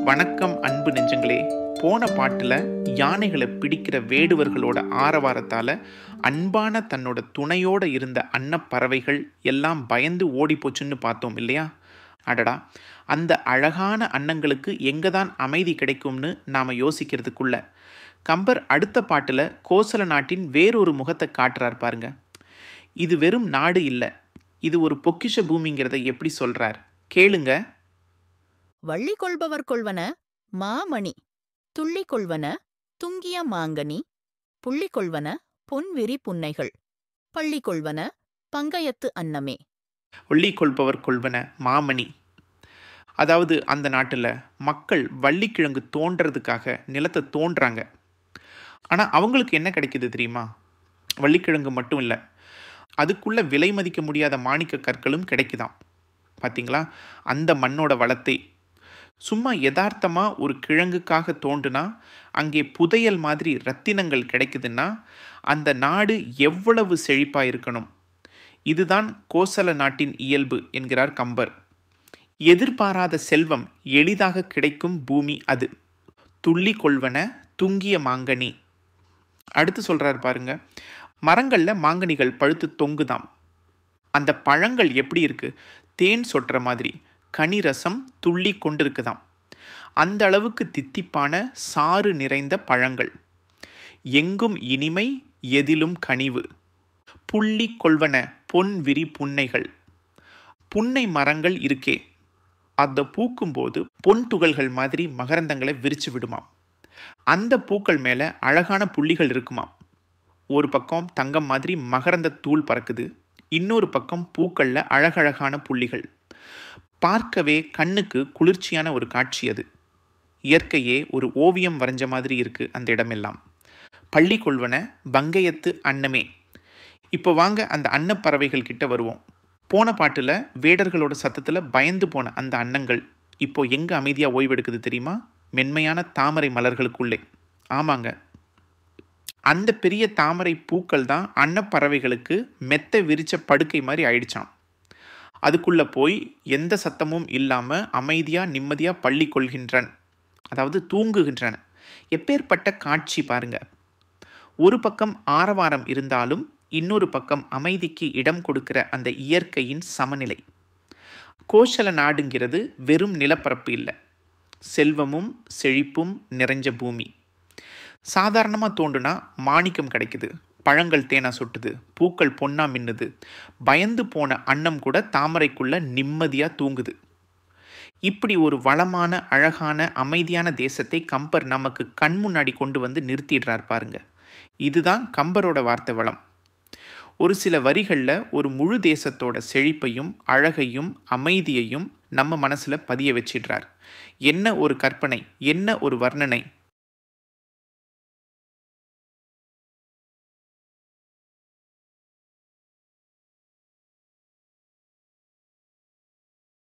வணக்கம் அன்பு நெஞ்சங்களே. போன பாட்டில் யானைகளை பிடிக்கிற வேடுவர்களோட ஆரவாரத்தால் அன்பான தன்னோட துணையோடு இருந்த அன்னப்பறவைகள் எல்லாம் பயந்து ஓடி போச்சுன்னு பார்த்தோம் இல்லையா? அடடா, அந்த அழகான அன்னங்களுக்கு எங்கே தான் அமைதி கிடைக்கும்னு நாம் யோசிக்கிறதுக்குள்ள கம்பர் அடுத்த பாட்டில் கோசல நாட்டின் வேறொரு முகத்தை காட்டுறார் பாருங்க. இது வெறும் நாடு இல்லை, இது ஒரு பொக்கிஷ பூமிங்கிறத எப்படி சொல்றார் கேளுங்க. வள்ளி கொள்பவர் கொள்வன மாமணி, துள்ளி கொள்வன துங்கிய மாங்கனி, புள்ளி கொள்வன பொன்விரி புன்னைகள், பள்ளி கொள்வன பங்கயத்து அன்னமே. ஒள்ளி கொள்பவர் கொள்வன மாமணி. அதாவது அந்த நாட்டில் மக்கள் வள்ளிக்கிழங்கு தோன்றதுக்காக நிலத்தை தோன்றாங்க. ஆனால் அவங்களுக்கு என்ன கிடைக்கிது தெரியுமா? வள்ளிக்கிழங்கு மட்டும் இல்லை, அதுக்குள்ளே விலை மதிக்க முடியாத மாணிக்க கற்களும் கிடைக்குதாம். பார்த்தீங்களா அந்த மண்ணோட வளத்தை? சும்மா யதார்த்தமாக ஒரு கிழங்குக்காக தோன்றுனா அங்கே புதையல் மாதிரி ரத்தினங்கள் கிடைக்குதுன்னா அந்த நாடு எவ்வளவு செழிப்பாக இருக்கணும். இதுதான் கோசல நாட்டின் இயல்பு என்கிறார் கம்பர். எதிர்பாராத செல்வம் எளிதாக கிடைக்கும் பூமி அது. துள்ளி கொள்வன துங்கிய மாங்கனி. அடுத்து சொல்கிறார் பாருங்க, மரங்களில் மாங்கனிகள் பழுத்து தொங்குதாம். அந்த பழங்கள் எப்படி இருக்கு? தேன் சொட்டுற மாதிரி கனி ரசம் துள்ளி கொண்டிருக்குதாம். அந்த அளவுக்கு தித்திப்பான சாறு நிறைந்த பழங்கள். எங்கும் இனிமை, எதிலும் கனிவு. புள்ளி கொள்வன பொன் விரி புன்னைகள். புன்னை மரங்கள் இருக்கே, அந்த பூக்கும்போது பொன் துகள்கள் மாதிரி மகரந்தங்களை விரிச்சு விடுமாம். அந்த பூக்கள் மேலே அழகான புள்ளிகள் இருக்குமாம். ஒரு பக்கம் தங்கம் மாதிரி மகரந்த தூள் பறக்குது, இன்னொரு பக்கம் பூக்களில் அழகழகான புள்ளிகள். பார்க்கவே கண்ணுக்கு குளிர்ச்சியான ஒரு காட்சி அது. இயற்கையே ஒரு ஓவியம் வரைஞ்ச மாதிரி இருக்குது அந்த இடமெல்லாம். பள்ளி கொள்வன பங்கயத்து அன்னமே. இப்போ வாங்க அந்த அன்னப்பறவைகள் கிட்ட வருவோம். போன பாட்டில் வேடர்களோட சத்தத்தில் பயந்து போன அந்த அன்னங்கள் இப்போ எங்கே அமைதியாக ஓய்வெடுக்குது தெரியுமா? மென்மையான தாமரை மலர்களுக்குள்ளே. ஆமாங்க, அந்த பெரிய தாமரை பூக்கள் தான் அன்னப்பறவைகளுக்கு மெத்த விரிச்ச படுக்கை மாதிரி ஆயிடுச்சான். அதுக்குள்ளே போய் எந்த சத்தமும் இல்லாமல் அமைதியாக நிம்மதியாக பள்ளி கொள்கின்றன, அதாவது தூங்குகின்றன. எப்பேற்பட்ட காட்சி பாருங்க. ஒரு பக்கம் ஆரவாரம் இருந்தாலும் இன்னொரு பக்கம் அமைதிக்கு இடம் கொடுக்கிற அந்த இயற்கையின் சமநிலை. கோசல நாடுங்கிறது வெறும் நிலப்பரப்பு இல்லை, செல்வமும் செழிப்பும் நிறைஞ்ச பூமி. சாதாரணமாக தோண்டுனா மாணிக்கம் கிடைக்குது, பழங்கள் தேனா சொட்டுது, பூக்கள் பொன்னா மின்னுது. பயந்து போன அன்னம் கூட தாமரைக்குள்ள நிம்மதியாக தூங்குது. இப்படி ஒரு வளமான அழகான அமைதியான தேசத்தை கம்பர் நமக்கு கண் முன்னாடி கொண்டு வந்து நிறுத்திடுறார் பாருங்க. இதுதான் கம்பரோட வார்த்தை வளம். ஒரு சில வரிகளில் ஒரு முழு தேசத்தோட செழிப்பையும் அழகையும் அமைதியையும் நம்ம மனசில் பதிய வச்சிடுறார். என்ன ஒரு கற்பனை, என்ன ஒரு வர்ணனை!